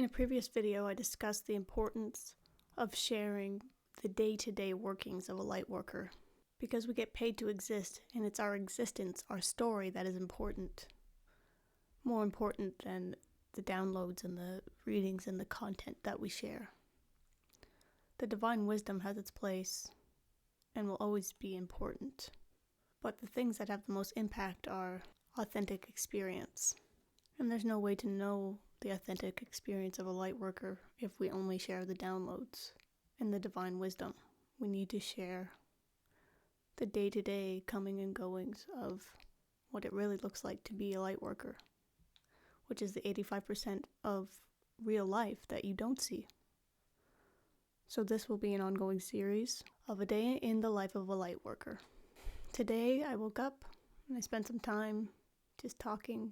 a previous video, I discussed the importance of sharing the day-to-day workings of a light worker, because we get paid to exist, and it's our existence, our story, that is important. More important than the downloads and the readings and the content that we share. The divine wisdom has its place and will always be important, but the things that have the most impact are authentic experience. And there's no way to know the authentic experience of a light worker if we only share the downloads and the divine wisdom. We need to share the day-to-day coming and goings of what it really looks like to be a light worker, which is the 85% of real life that you don't see. So this will be an ongoing series of a day in the life of a light worker. Today I woke up and I spent some time just talking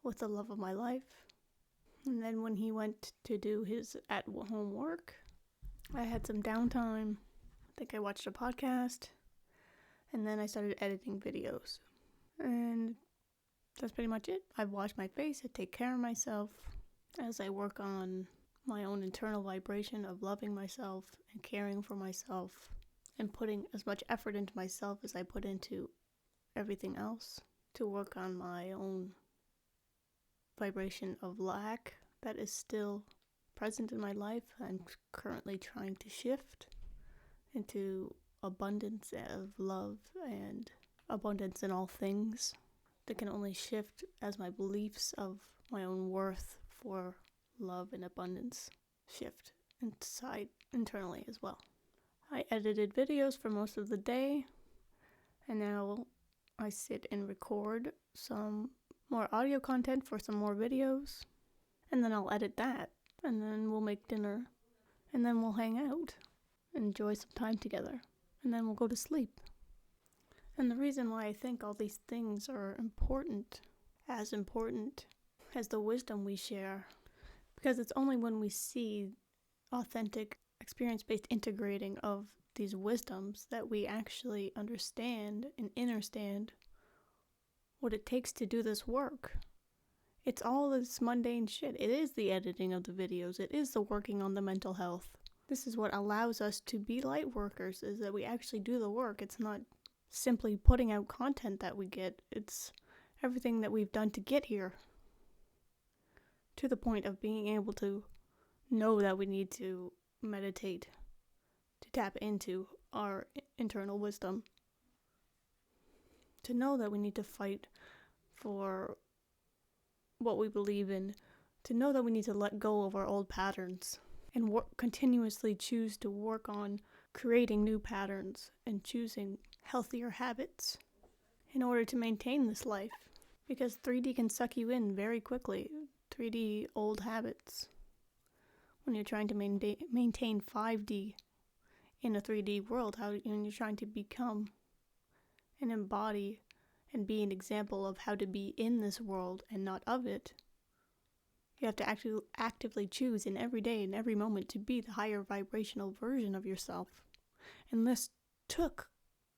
with the love of my life. And then when he went to do his at-home work, I had some downtime. I think I watched a podcast, and then I started editing videos. And that's pretty much it. I wash my face, I take care of myself as I work on my own internal vibration of loving myself and caring for myself and putting as much effort into myself as I put into everything else to work on my own vibration of lack that is still present in my life. I'm currently trying to shift into abundance of love and abundance in all things that can only shift as my beliefs of my own worth for love and abundance shift internally as well. I edited videos for most of the day, and now I sit and record some more audio content for some more videos, and then I'll edit that, and then we'll make dinner, and then we'll hang out, enjoy some time together, and then we'll go to sleep. And the reason why I think all these things are important as the wisdom we share, because it's only when we see authentic, experience-based integrating of these wisdoms that we actually understand and understand what it takes to do this work. It's all this mundane shit. It is the editing of the videos. It is the working on the mental health. This is what allows us to be light workers, is that we actually do the work. It's not simply putting out content that we get. It's everything that we've done to get here, to the point of being able to know that we need to meditate, to tap into our internal wisdom, to know that we need to fight for what we believe in, to know that we need to let go of our old patterns and continuously choose to work on creating new patterns and choosing healthier habits in order to maintain this life. Because 3D can suck you in very quickly. 3D old habits. When you're trying to maintain 5D in a 3D world, when you're trying to become and embody and be an example of how to be in this world and not of it, you have to actually actively choose in every day and every moment to be the higher vibrational version of yourself. And this took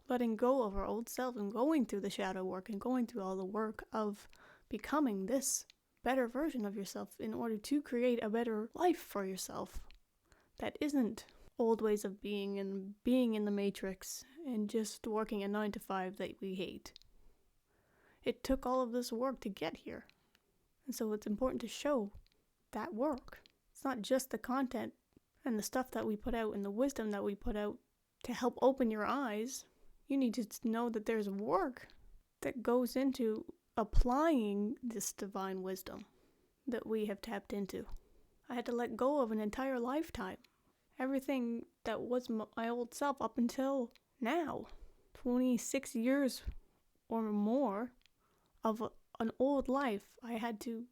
letting go of our old self and going through the shadow work and going through all the work of becoming this better version of yourself in order to create a better life for yourself that isn't old ways of being and being in the matrix and just working a 9-to-5 that we hate. It took all of this work to get here. And so it's important to show that work. It's not just the content and the stuff that we put out and the wisdom that we put out to help open your eyes. You need to know that there's work that goes into applying this divine wisdom that we have tapped into. I had to let go of an entire lifetime. Everything that was my old self up until now. 26 years or more of an old life I had to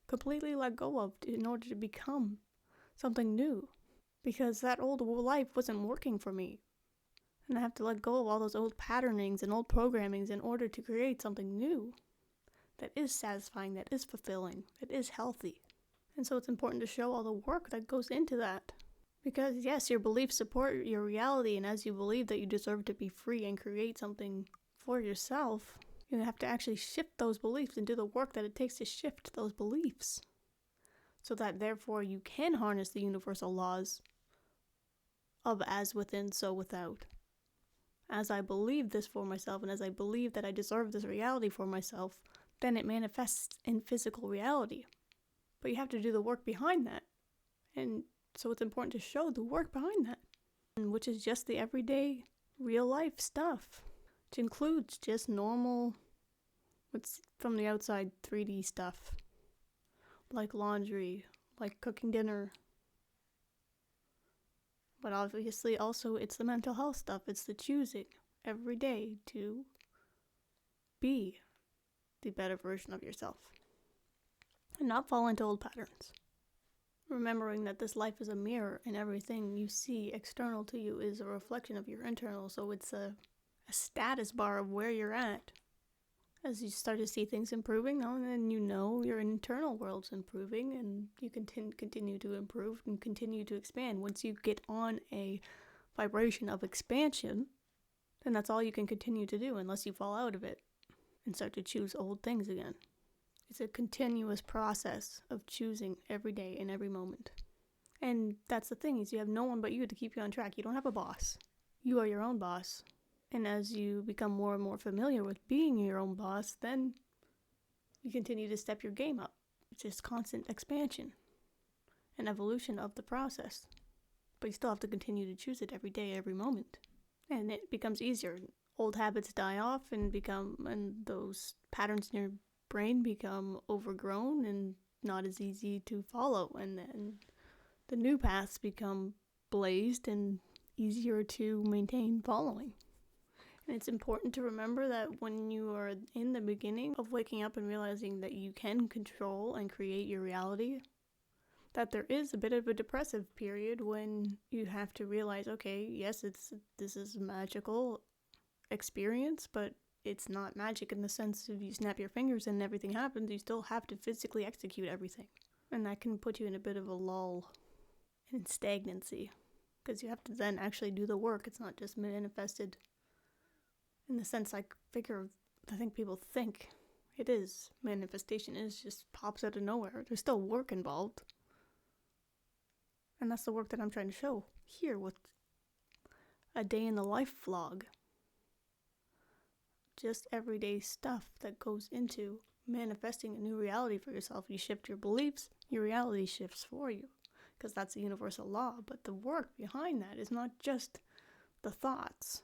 completely let go of in order to become something new. Because that old life wasn't working for me. And I have to let go of all those old patternings and old programmings in order to create something new that is satisfying, that is fulfilling, that is healthy. And so it's important to show all the work that goes into that. Because yes, your beliefs support your reality, and as you believe that you deserve to be free and create something for yourself, you have to actually shift those beliefs and do the work that it takes to shift those beliefs. so that therefore you can harness the universal laws of as within, so without. As I believe this for myself, and as I believe that I deserve this reality for myself, then it manifests in physical reality. But you have to do the work behind that. And so it's important to show the work behind that, which is just the everyday, real life stuff, which includes just normal, what's from the outside 3D stuff, like laundry, like cooking dinner. But obviously also it's the mental health stuff. It's the choosing every day to be the better version of yourself and not fall into old patterns. Remembering that this life is a mirror and everything you see external to you is a reflection of your internal. So it's a status bar of where you're at. As you start to see things improving, then you know your internal world's improving, and you continue to improve and continue to expand. Once you get on a vibration of expansion, then that's all you can continue to do unless you fall out of it and start to choose old things again. It's a continuous process of choosing every day and every moment. And that's the thing, is you have no one but you to keep you on track. You don't have a boss. You are your own boss. And as you become more and more familiar with being your own boss, then you continue to step your game up. It's just constant expansion and evolution of the process. But you still have to continue to choose it every day, every moment. And it becomes easier. Old habits die off and those patterns in your brain become overgrown and not as easy to follow. And then the new paths become blazed and easier to maintain following. And it's important to remember that when you are in the beginning of waking up and realizing that you can control and create your reality, that there is a bit of a depressive period when you have to realize, okay, yes, this is a magical experience, but it's not magic in the sense of you snap your fingers and everything happens. You still have to physically execute everything. And that can put you in a bit of a lull and stagnancy, because you have to then actually do the work. It's not just manifested in the sense I think people think it is. Manifestation is just pops out of nowhere. There's still work involved. And that's the work that I'm trying to show here with a day in the life vlog. Just everyday stuff that goes into manifesting a new reality for yourself. You shift your beliefs, your reality shifts for you, because that's a universal law. But the work behind that is not just the thoughts.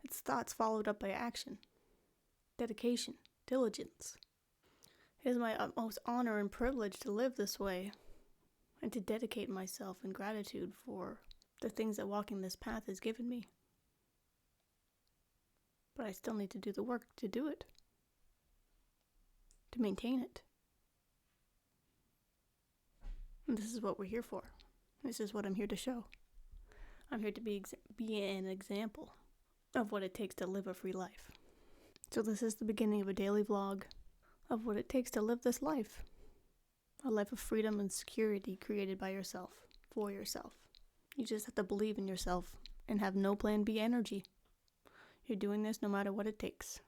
It's thoughts followed up by action, dedication, diligence. It is my utmost honor and privilege to live this way and to dedicate myself in gratitude for the things that walking this path has given me. But I still need to do the work to do it, to maintain it. And this is what we're here for. This is what I'm here to show. I'm here to be an example of what it takes to live a free life. So this is the beginning of a daily vlog of what it takes to live this life. A life of freedom and security created by yourself, for yourself. You just have to believe in yourself and have no plan B energy. You're doing this no matter what it takes.